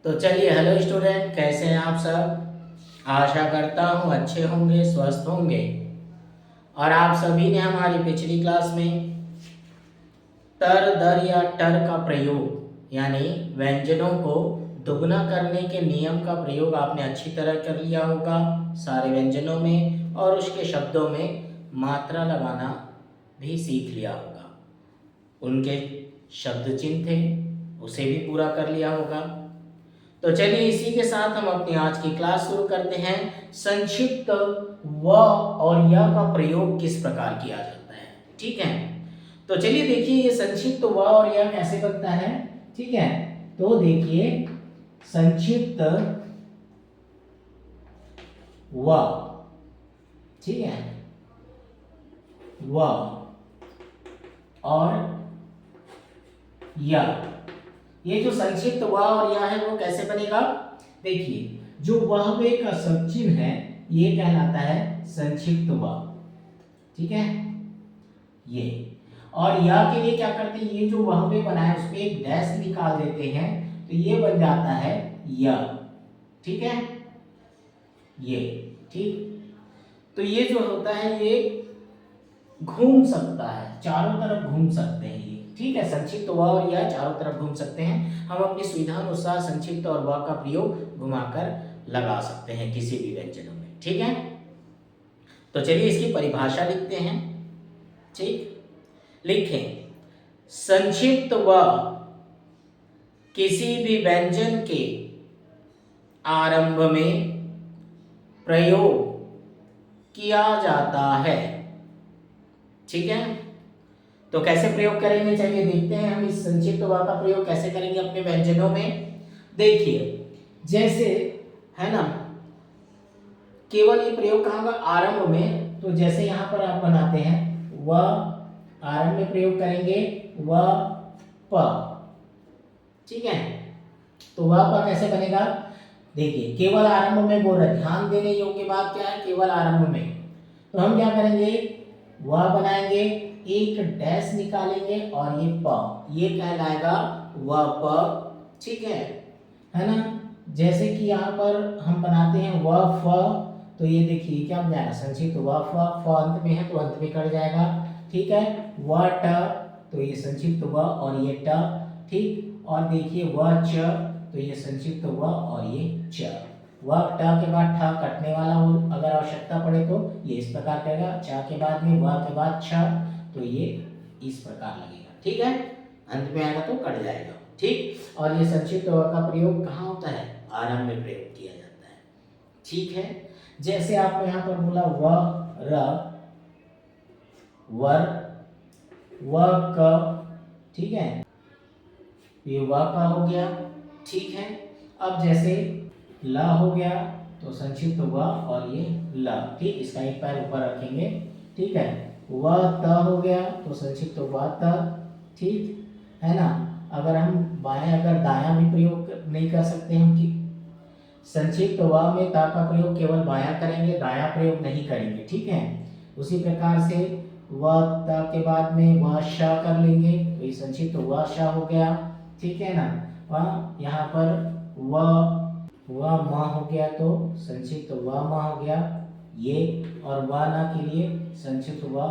तो चलिए, hello student, कैसे हैं आप सब। आशा करता हूँ अच्छे होंगे, स्वस्थ होंगे। और आप सभी ने हमारी पिछली क्लास में तर, दर या टर का प्रयोग यानी व्यंजनों को दुगना करने के नियम का प्रयोग आपने अच्छी तरह कर लिया होगा सारे व्यंजनों में, और उसके शब्दों में मात्रा लगाना भी सीख लिया होगा। उनके शब्द चिन्ह थे, उसे भी पूरा कर लिया होगा। तो चलिए, इसी के साथ हम अपनी आज की क्लास शुरू करते हैं। संक्षिप्त व और य का प्रयोग किस प्रकार किया जाता है, ठीक है। तो चलिए देखिए, ये संक्षिप्त व और य कैसे बनता है, ठीक है। तो देखिए, संक्षिप्त व, ठीक है, व और य, ये जो संक्षिप्त व और या है वो कैसे बनेगा। देखिए, जो वहवे का सब चिन्ह है ये कहलाता है संक्षिप्त व, ठीक है। ये और या के लिए क्या करते हैं, ये जो वहवे बना है उसमें एक डैश निकाल देते हैं, तो ये बन जाता है य, ठीक है। ये ठीक, तो ये जो होता है ये घूम सकता है, चारों तरफ घूम सकते हैं ये, ठीक है। संक्षिप्त व और या चारों तरफ घूम सकते हैं। हम अपनी सुविधा अनुसार संक्षिप्त और व का प्रयोग घुमाकर लगा सकते हैं किसी भी व्यंजनों में, ठीक है। तो चलिए इसकी परिभाषा लिखते हैं, ठीक। लिखें, संक्षिप्त व किसी भी व्यंजन के आरंभ में प्रयोग किया जाता है, ठीक है। तो कैसे प्रयोग करेंगे, चलिए देखते हैं हम इस संक्षिप्त व का प्रयोग कैसे करेंगे अपने व्यंजनों में। देखिए, जैसे है ना, केवल ये प्रयोग कहाँ होगा, आरंभ में। तो जैसे यहाँ पर आप बनाते हैं व, आरंभ में प्रयोग करेंगे व प, ठीक है। तो व प कैसे बनेगा, देखिए केवल आरंभ में बोल रहे, ध्यान देने योग्य बात क्या है, केवल आरंभ में। तो हम क्या करेंगे, व बनाएंगे, एक डैश निकालेंगे और ये प, ये कहलाएगा व प, ठीक है ना। जैसे कि यहाँ पर हम बनाते हैं व फ, तो ये देखिए क्या बन जाएगा, संक्षिप्त व फ अंत में है तो अंत में कट जाएगा, ठीक है। व ट, तो ये संक्षिप्त व और ये ट, ठीक। और देखिए व च, तो ये संक्षिप्त व और ये च। व ट के बाद ठ कटने वाला हो, अगर आवश्यकता पड़े तो ये इस प्रकार करेगा, च के बाद में व के बाद छ, तो ये इस प्रकार लगेगा, ठीक है। अंत में आएगा तो कट जाएगा, ठीक। और ये संक्षिप्त व का प्रयोग कहाँ होता है, आरंभ में प्रयोग किया जाता है, ठीक है। जैसे आपको यहाँ पर बोला व र, वर, व क, ठीक है, ये व का हो गया, ठीक है। अब जैसे ल हो गया, तो संक्षिप्त व और ये ल, ठीक। इसका एक पैर ऊपर रखेंगे, ठीक है। व त हो गया, तो संक्षिप्त व त, ठीक है ना। अगर हम बाएं अगर दायां भी प्रयोग नहीं कर सकते हम, कि संक्षिप्त व में ता का प्रयोग केवल बायां करेंगे, दायां प्रयोग नहीं करेंगे, ठीक है। उसी प्रकार से व त के बाद में व श कर लेंगे, तो ये संक्षिप्त व श हो गया, ठीक है ना। वह यहाँ पर व म हो गया, तो संक्षिप्त व म हो गया ये, और व न के लिए संक्षिप्त व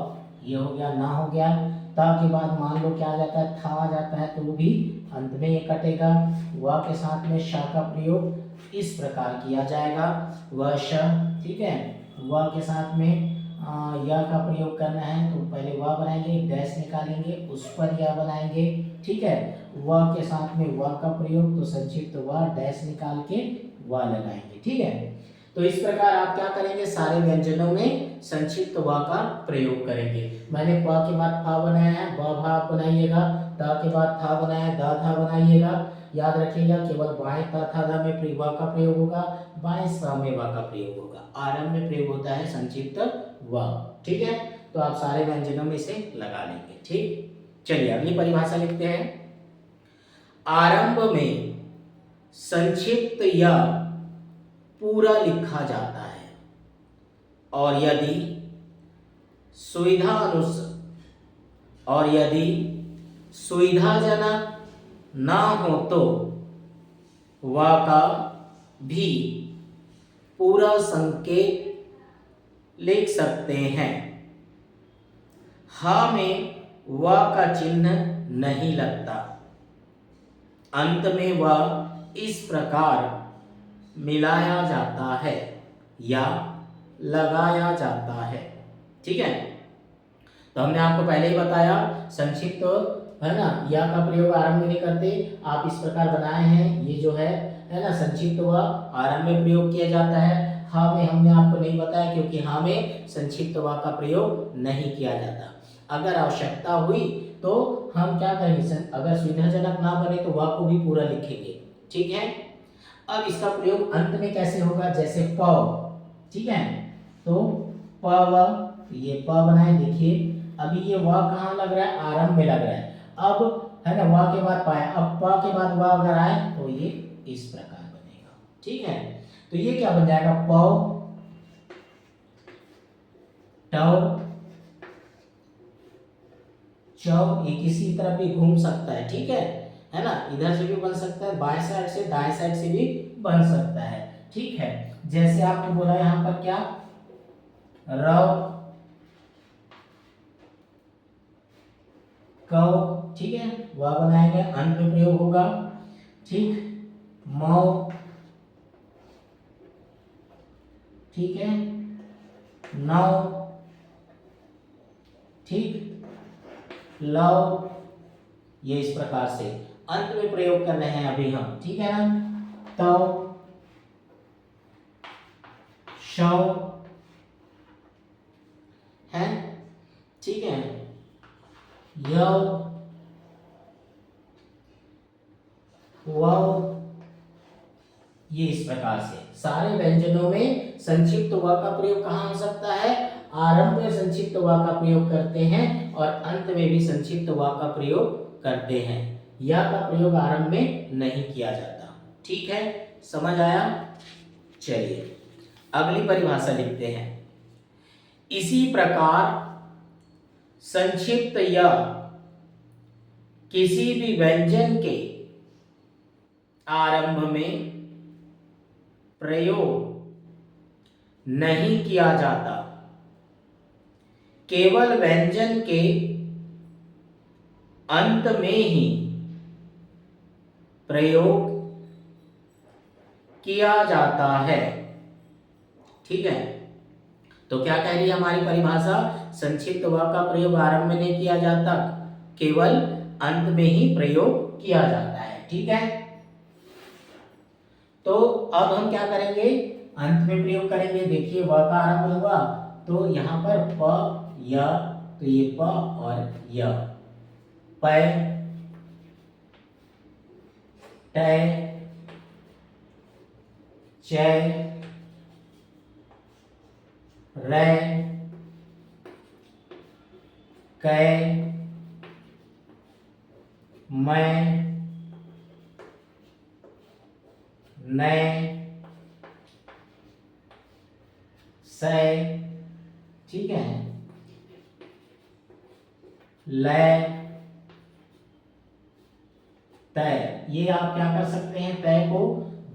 ये हो गया, ना हो गया। ता के बाद मान लो क्या आ जाता है, था आ जाता है, तो वो भी अंत में ये कटेगा। व के साथ में श का प्रयोग इस प्रकार किया जाएगा, व श, ठीक है। व के साथ में या का प्रयोग करना है, तो पहले व बनाएंगे, डैश निकालेंगे, उस पर या बनाएंगे, ठीक है। व के साथ में व का प्रयोग, तो संक्षिप्त व डैश निकाल के व लगाएंगे, ठीक है। तो इस प्रकार आप क्या करेंगे, सारे व्यंजनों में संक्षिप्त व का प्रयोग करेंगे। मैंने प के बाद फा बनाया है, ब भा आप बनाइएगा, ता के बाद था बनाया, दा था बनाइएगा। याद रखिएगा, केवल बाएं ता था दा में व का प्रयोग होगा, बाएं सा में व का प्रयोग होगा। आरंभ में प्रयोग होता है संक्षिप्त व, ठीक है। तो आप सारे व्यंजनों में इसे लगा लेंगे, ठीक। चलिए अगली परिभाषा लिखते हैं। आरंभ में संक्षिप्त या पूरा लिखा जाता है, और यदि सुविधाजनक ना हो तो व का भी पूरा संकेत लिख सकते हैं। हा में व का चिन्ह नहीं लगता। अंत में व इस प्रकार मिलाया जाता है या लगाया जाता है। ठीक है, तो हमने आपको पहले ही बताया संक्षिप्त है ना, या का प्रयोग आरंभ में नहीं करते, आप इस प्रकार बनाए हैं। ये जो है ना, संक्षिप्त व आरंभ में प्रयोग किया जाता है। हाँ में हमने आपको नहीं बताया क्योंकि हाँ में संक्षिप्त व का प्रयोग नहीं किया जाता। अगर आवश्यकता हुई तो हम क्या करेंगे, अगर सुविधाजनक ना बने तो व को भी पूरा लिखेंगे। ठीक है, अब इसका प्रयोग अंत में कैसे होगा, जैसे प। ठीक है, तो प व, ये प बनाए, देखिए अभी ये व कहाँ लग रहा है, आरंभ में लग रहा है। अब है ना, व के बाद पाया, अब प के बाद व अगर आए तो ये इस प्रकार बनेगा। ठीक है, तो ये क्या बन जाएगा, प टव चौ, ये किसी तरफ भी घूम सकता है। ठीक है ना, इधर से भी बन सकता है, बाएं साइड से दाएं साइड से भी बन सकता है। ठीक है, जैसे आपने बोला यहाँ पर क्या, रव कव। ठीक है, वह बनाएंगे, अंत में प्रयोग होगा। ठीक, मौ, ठीक है, नौ, ठीक, लव, ये इस प्रकार से अंत में प्रयोग कर रहे हैं अभी हम। ठीक है ना, तव, शव है। ठीक है, यव, वव, ये इस प्रकार से सारे व्यंजनों में संक्षिप्त व का प्रयोग कहाँ हो सकता है, आरंभ में संक्षिप्त व का प्रयोग करते हैं और अंत में भी संक्षिप्त व का प्रयोग करते हैं। या का प्रयोग आरंभ में नहीं किया जाता। ठीक है, समझ आया। चलिए अगली परिभाषा लिखते हैं। इसी प्रकार संक्षिप्त या किसी भी व्यंजन के आरंभ में प्रयोग नहीं किया जाता, केवल व्यंजन के अंत में ही प्रयोग किया जाता है। ठीक है, तो क्या कह रही है हमारी परिभाषा, संक्षिप्त व का प्रयोग आरंभ में नहीं किया जाता, केवल अंत में ही प्रयोग किया जाता है। ठीक है, तो अब हम क्या करेंगे, अंत में प्रयोग करेंगे। देखिए व का आरंभ हुआ तो यहाँ पर प य, तो ये प और य, पै, टै, चै, रै, कै, मै, नै, सै, ठीक है, लै, तय। ये आप क्या कर सकते हैं, तय को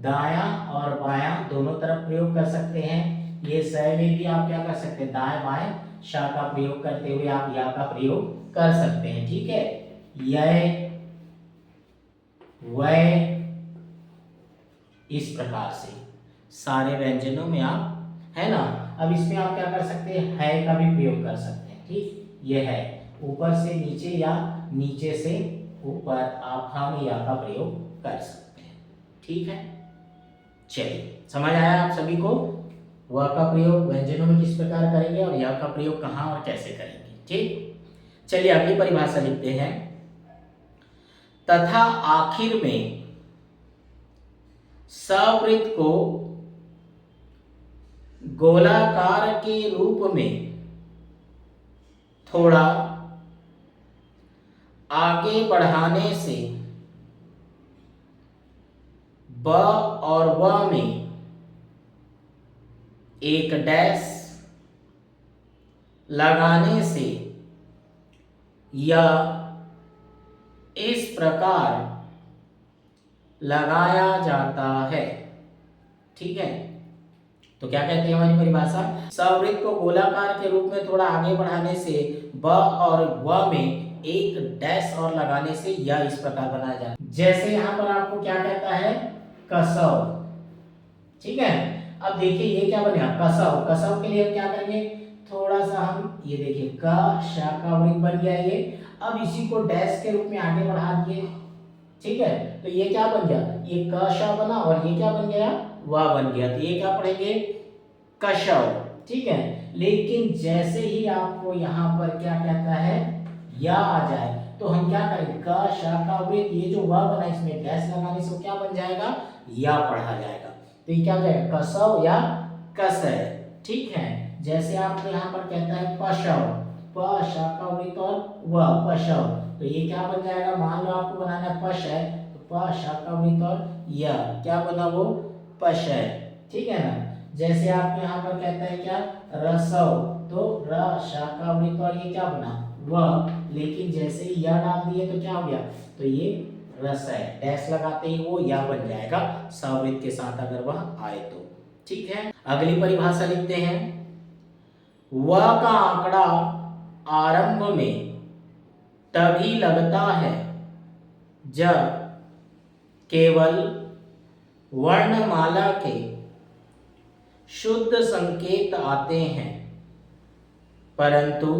दायां और बायां दोनों तरफ प्रयोग कर सकते हैं। ये सय में भी आप क्या कर सकते हैं, दाएं बाएं शा का प्रयोग करते हुए आप या का प्रयोग कर सकते हैं। ठीक है, य, वै, इस प्रकार से सारे व्यंजनों में आप, है ना। अब इसमें आप क्या कर सकते हैं, है का भी प्रयोग कर सकते हैं। ठीक, ये है ऊपर से नीचे या नीचे से ऊपर आप हम या का प्रयोग कर सकते हैं। ठीक है, चलिए समझ आया आप सभी को, व का प्रयोग व्यंजनों में किस प्रकार करेंगे और या का प्रयोग कहाँ और कैसे करेंगे। ठीक, चलिए अगली परिभाषा लिखते हैं। तथा आखिर में सवृत्त को गोलाकार के रूप में थोड़ा आगे बढ़ाने से ब और व में एक डैश लगाने से या इस प्रकार लगाया जाता है। ठीक है, तो क्या कहते हैं हमारी परिभाषा, सवृत्त को गोलाकार के रूप में थोड़ा आगे बढ़ाने से ब और व में एक डैश और लगाने से यह इस प्रकार बनाया जाता है। जैसे यहाँ पर आपको क्या कहता है, कसव। ठीक है, अब देखिए ये क्या बनेगा, कसव। कसव के लिए हम क्या करेंगे, थोड़ा सा हम ये देखिए क शाखा वृत्त बन गया ये। अब इसी को डैश के रूप में आगे बढ़ा दिए। ठीक है, तो ये क्या बन गया, ये क श बना और ये क्या बन गया, व बन गया। तो ये क्या पढ़ेंगे, कशव। ठीक है, लेकिन जैसे ही आपको यहाँ पर क्या कहता है, या आ जाए तो हम क्या करेंगे, क शाखा वृत्त, ये जो व बना इसमें डैश लगाने से क्या बन जाएगा, या पढ़ा जाएगा। तो ये क्या हो जाएगा, कसव या कसय। ठीक है, जैसे आपको यहाँ पर कहता है पशव, प शाखा वृत्त और व पशव, तो ये क्या बन जाएगा, मान लो आपको बनाना है पशय, तो प शाखा वृत्त और य क्या बना, वो पशय। ठीक है ना, जैसे आपको यहाँ पर कहता है क्या, रसव, तो र शाखा वृत्त और ये क्या बना, व, लेकिन जैसे ही या डाल दिए तो क्या हो गया, तो ये रस है, डैश लगाते ही वो या बन जाएगा सवृत्त के साथ अगर वह आए तो। ठीक है, अगली परिभाषा लिखते हैं, व का आंकड़ा आरंभ में तभी लगता है जब केवल वर्णमाला के शुद्ध संकेत आते हैं, परंतु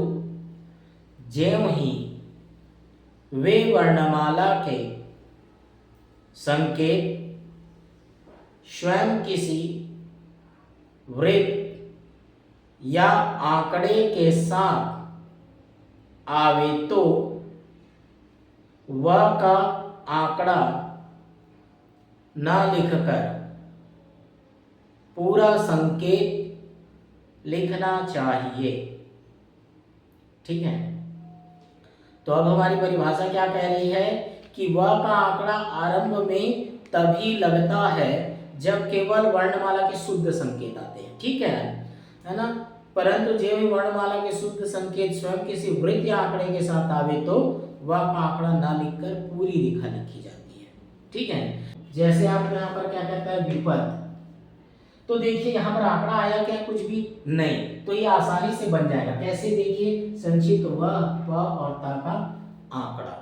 ज्यों ही वे वर्णमाला के संकेत स्वयं किसी वृत्त या आंकड़े के साथ आवे तो वह का आंकड़ा न लिखकर पूरा संकेत लिखना चाहिए। ठीक है, तो अब हमारी परिभाषा क्या कह रही है कि वह का आंकड़ा आरंभ में तभी लगता है जब केवल वर्णमाला के शुद्ध संकेत आते हैं। ठीक है ना, परंतु जो भी वर्णमाला के शुद्ध संकेत स्वयं किसी वृत्त या आंकड़े के साथ आवे तो वह का आंकड़ा न लिखकर पूरी रेखा लिखी जाती है। ठीक है, जैसे आप यहाँ पर क्या कहता है, विपद, तो देखिए यहाँ पर आंकड़ा आया क्या, कुछ भी नहीं, तो ये आसानी से बन जाएगा। कैसे, देखिए संक्षिप्त व, प और ता का आंकड़ा।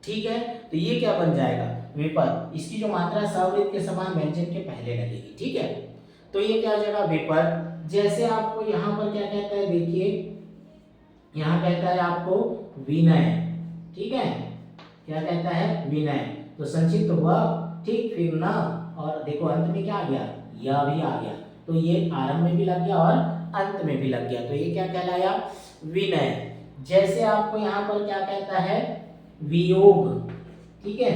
ठीक है, तो ये क्या बन जाएगा, विपद। इसकी जो मात्रा सवृत्त के समान व्यंजन के पहले लगेगी। ठीक है, तो ये क्या हो जाएगा, विपद। जैसे आपको यहाँ पर क्या कहता है, देखिए यहाँ कहता है आपको विनय। ठीक है, क्या कहता है, विनय, तो संक्षिप्त व, ठीक, फिर न, और देखो अंत में क्या आ गया, यह भी आ गया, तो ये आरंभ में भी लग गया और अंत में भी लग गया, तो ये क्या कहलाया, विनय। जैसे आपको यहाँ पर क्या कहता है, वियोग। ठीक है,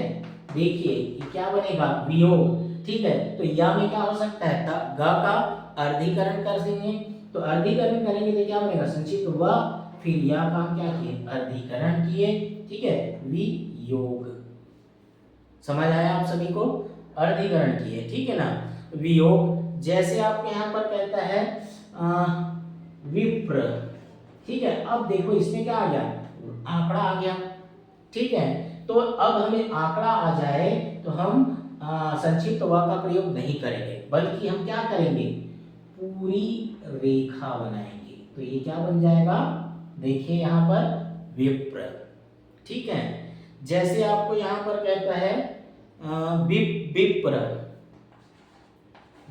देखिए ये क्या बनेगा, वियोग। ठीक है, तो या में क्या हो सकता है, ग का अर्धीकरण कर देंगे, तो अर्धीकरण करेंगे तो क्या बनेगा, संक्षिप्त व, फिर या का हम क्या किए, अर्धीकरण किए। ठीक है, वियोग। समझ आया आप सभी को, अर्धीकरण किए। ठीक है ना, वियोग। जैसे आपको यहाँ पर कहता है विप्र। ठीक है, अब देखो इसमें क्या आ गया, आंकड़ा आ गया। ठीक है, तो अब हमें आंकड़ा आ जाए तो हम संक्षिप्त व का प्रयोग नहीं करेंगे, बल्कि हम क्या करेंगे, पूरी रेखा बनाएंगे। तो ये क्या बन जाएगा, देखिए यहाँ पर विप्र। ठीक है, जैसे आपको यहाँ पर कहता है विप्र,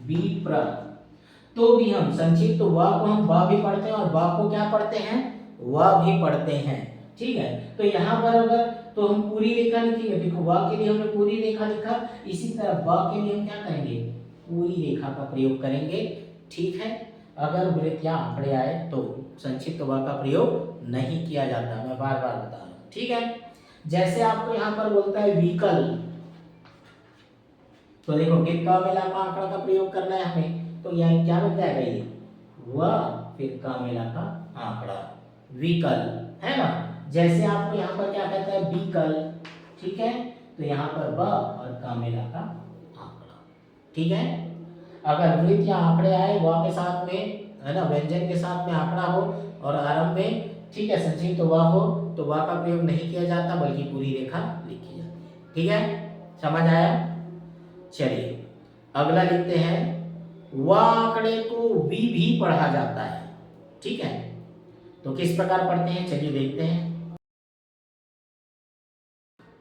विप्र, तो भी हम संक्षिप्त व को हम व भी पढ़ते हैं और व को क्या पढ़ते हैं, व भी पढ़ते हैं। ठीक है, तो यहाँ पर अगर तो हम पूरी रेखा लिखेंगे, देखो व के लिए हमने पूरी रेखा लिखा, इसी तरह व के लिए हम क्या करेंगे, पूरी रेखा का प्रयोग करेंगे। ठीक है, अगर वृत्त या आंकड़े आए तो संक्षिप्त व का प्रयोग नहीं किया जाता, मैं बार बार बता रहा हूँ। ठीक है, जैसे आपको यहाँ पर बोलता है विकल्प, तो देखो का मेला का आंकड़ा का प्रयोग करना है हमें, तो यहाँ क्या बन जाएगा, ये व फिर का मेला का आंकड़ा, विकल्प, है ना। जैसे आपको यहाँ पर क्या कहता है, विकल्प। ठीक है, तो यहाँ पर व और का मेला का आंकड़ा। ठीक है, अगर वृत्त या आंकड़े आए व के साथ में, है ना, व्यंजन के साथ में आंकड़ा हो और आरंभ में, ठीक है, संक्षिप्त व हो, तो व का प्रयोग नहीं किया जाता, बल्कि पूरी रेखा लिखी जाती है। ठीक है, समझ आया। चलिए अगला लिखते हैं, व आंकड़े को वी भी पढ़ा जाता है। ठीक है, तो किस प्रकार पढ़ते हैं चलिए देखते हैं।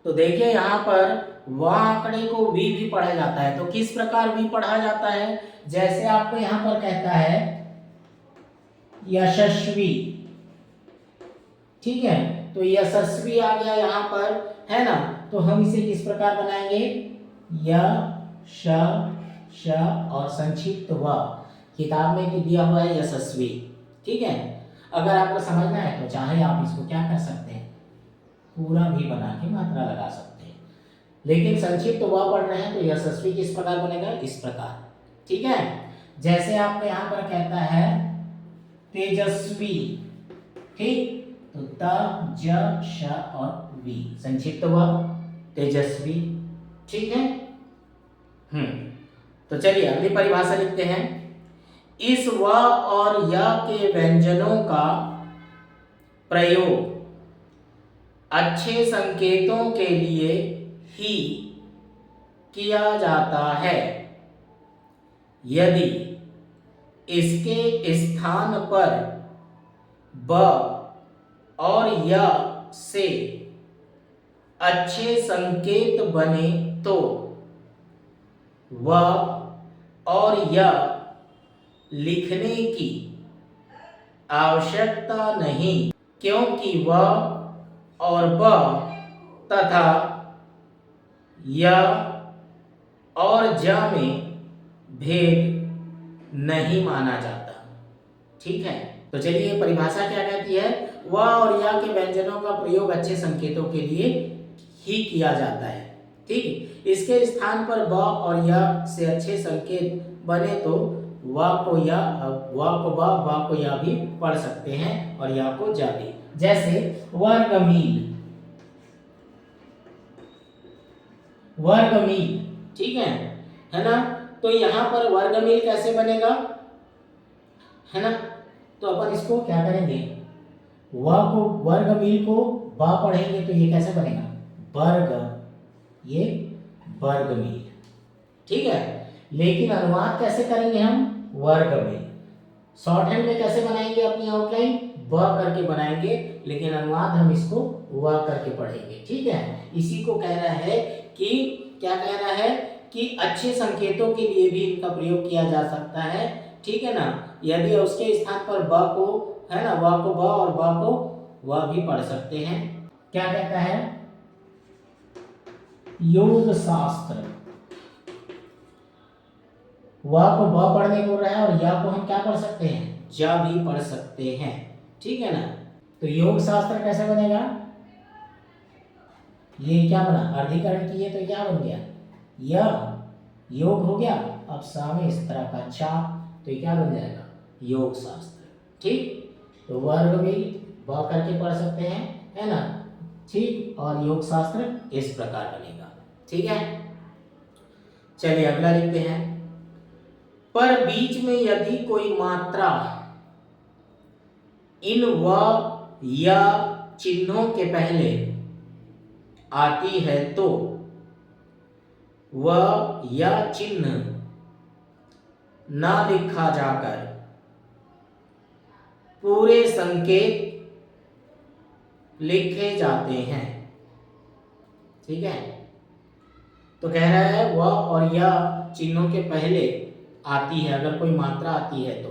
तो देखिए यहाँ पर व आंकड़े को वी भी पढ़ा जाता है, तो किस प्रकार वी पढ़ा जाता है, जैसे आपको यहाँ पर कहता है यशस्वी। ठीक है, तो यशस्वी आ गया यहाँ पर, है ना, तो हम इसे किस प्रकार बनाएंगे, य श श और संक्षिप्त व, किताब में दिया हुआ है यशस्वी। ठीक है, अगर आपको समझना है तो चाहे आप इसको क्या कर सकते हैं, पूरा भी बना के मात्रा लगा सकते हैं, लेकिन संक्षिप्त व पढ़ रहे हैं तो यशस्वी किस प्रकार बनेगा, इस प्रकार। ठीक है, जैसे आपको यहाँ पर कहता है तेजस्वी। ठीक, तो त ज श और वी, संक्षिप्त व तेजस्वी। ठीक है, तो चलिए अगली परिभाषा लिखते हैं, इस व और य के व्यंजनों का प्रयोग अच्छे संकेतों के लिए ही किया जाता है। यदि इसके स्थान पर ब और य से अच्छे संकेत बने तो व और य लिखने की आवश्यकता नहीं, क्योंकि व और ब तथा य और ज में भेद नहीं माना जाता। ठीक है, तो चलिए परिभाषा क्या कहती है, व और य के व्यंजनों का प्रयोग अच्छे संकेतों के लिए ही किया जाता है। ठीक, इसके स्थान पर ब और य से अच्छे संकेत बने तो व को य, व को ब को य भी पढ़ सकते हैं और य को ज भी। जैसे वर्गमील, वर्गमील। ठीक है ना, तो यहाँ पर वर्गमील कैसे बनेगा, है ना, तो अपन इसको क्या करेंगे, व को वर्गमील को ब पढ़ेंगे तो ये कैसे बनेगा, वर्ग, ये वर्गमील। ठीक है, लेकिन अनुवाद कैसे करेंगे हम, वर्गमील। शॉर्ट हैंड में कैसे बनाएंगे अपनी आउटलाइन, ब करके बनाएंगे, लेकिन अनुवाद हम इसको व करके पढ़ेंगे। ठीक है, इसी को कह रहा है कि क्या कह रहा है कि अच्छे संकेतों के लिए भी इनका प्रयोग किया जा सकता है। ठीक है ना, यदि उसके स्थान पर ब को, है ना, व को ब और ब को व भी पढ़ सकते हैं। क्या कहता है, योग शास्त्र, व को ब पढ़ने को रहा है और या को हम क्या पढ़ सकते हैं, जा भी पढ़ सकते हैं। ठीक है ना, तो योग शास्त्र कैसे बनेगा, ये क्या बना, अर्धीकरण किए तो क्या बन गया, य योग हो गया, अब सामने इस तरह का चाप, तो ये क्या बन जाएगा, योग शास्त्र। ठीक, तो वर्गमील ब करके पढ़ सकते हैं, है ना। ठीक, और योग शास्त्र इस प्रकार बनेगा। ठीक है, चलिए अगला लिखते हैं, पर बीच में यदि कोई मात्रा इन व या चिन्हों के पहले आती है तो व या चिन्ह ना लिखा जाकर पूरे संकेत लिखे जाते हैं। ठीक है, तो कह रहा है व और या चिन्हों के पहले आती है, अगर कोई मात्रा आती है तो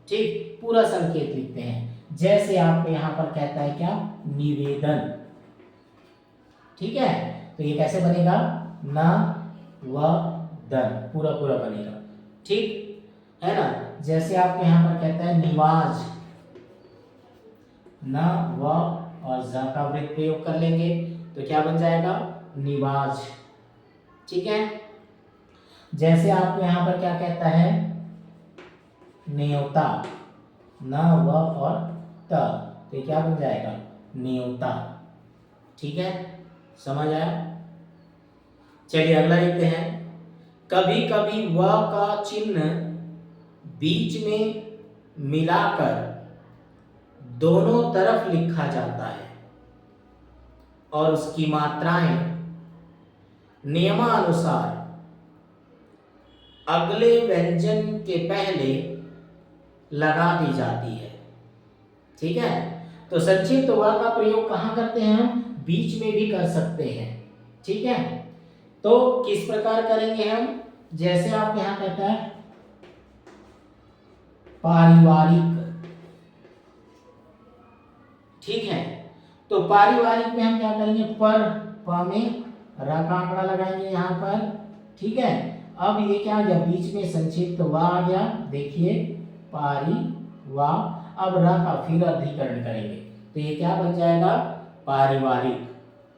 ठीक पूरा संकेत लिखते हैं। जैसे आपको यहाँ पर कहता है क्या, निवेदन। ठीक है, तो ये कैसे बनेगा, न व दन, पूरा पूरा बनेगा। ठीक है ना, जैसे आपको यहाँ पर कहता है निवाज, न व और ज का वृत्त प्रयोग कर लेंगे तो क्या बन जाएगा, निवाज। ठीक है, जैसे आपको यहाँ पर क्या कहता है, न्योता, न व और त, तो ये क्या बन जाएगा, न्योता। ठीक है, समझ आया। चलिए अगला लिखते हैं, कभी कभी व का चिन्ह बीच में मिलाकर दोनों तरफ लिखा जाता है और उसकी मात्राएं नियमानुसार अगले व्यंजन के पहले लगा दी जाती है। ठीक है, तो संक्षिप्त व का प्रयोग कहाँ करते हैं हम? बीच में भी कर सकते हैं। ठीक है, तो किस प्रकार करेंगे हम? जैसे आप यहां कहता है पारिवारिक। ठीक है, तो पारिवारिक में हम क्या करेंगे? पर, प में र का आंकड़ा लगाएंगे यहां पर। ठीक है, अब ये क्या आ गया? बीच में संक्षिप्त वा आ गया। देखिए पारी वा, अब र का फिर अधिकरण करेंगे तो ये क्या बन जाएगा? पारिवारिक।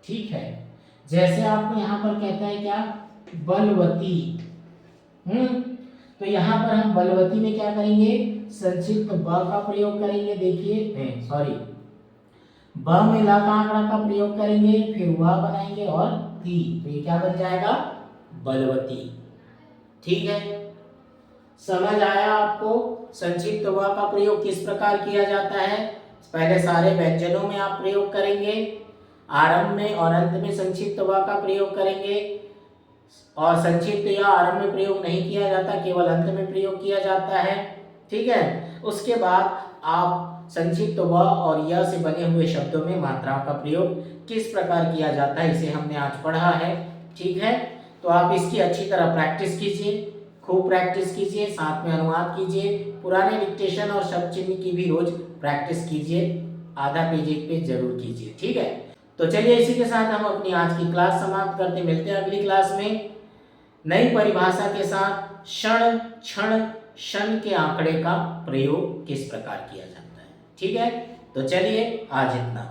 ठीक है, जैसे आपको यहां पर कहता है क्या? बलवती। तो यहां पर हम बलवती में क्या करेंगे? संक्षिप्त ब का प्रयोग करेंगे। देखिए सॉरी, ब में ला का आंकड़ा का प्रयोग करेंगे, फिर वह बनाएंगे और ती, तो ये क्या बन जाएगा? बलवती। ठीक है, समझ आया आपको संक्षिप्त व का प्रयोग किस प्रकार किया जाता है? पहले सारे व्यंजनों में आप प्रयोग करेंगे, आरंभ में और अंत में संक्षिप्त व का प्रयोग करेंगे, और संक्षिप्त या आरंभ में प्रयोग नहीं किया जाता, केवल अंत में प्रयोग किया जाता है। ठीक है, उसके बाद आप संक्षिप्त व और य से बने हुए शब्दों में मात्राओं का प्रयोग किस प्रकार किया जाता है, इसे हमने आज पढ़ा है। ठीक है, तो आप इसकी अच्छी तरह प्रैक्टिस कीजिए, खूब प्रैक्टिस कीजिए, साथ में अनुवाद कीजिए, पुराने डिक्टेशन और शब्द चिन्ह की भी रोज प्रैक्टिस कीजिए, आधा पेज एक पेज जरूर कीजिए। ठीक है, तो चलिए इसी के साथ हम अपनी आज की क्लास समाप्त करते, मिलते हैं अगली क्लास में नई परिभाषा के साथ। क्षण, क्षण, क्षण के आंकड़े का प्रयोग किस प्रकार किया जाता है। ठीक है, तो चलिए आज इतना।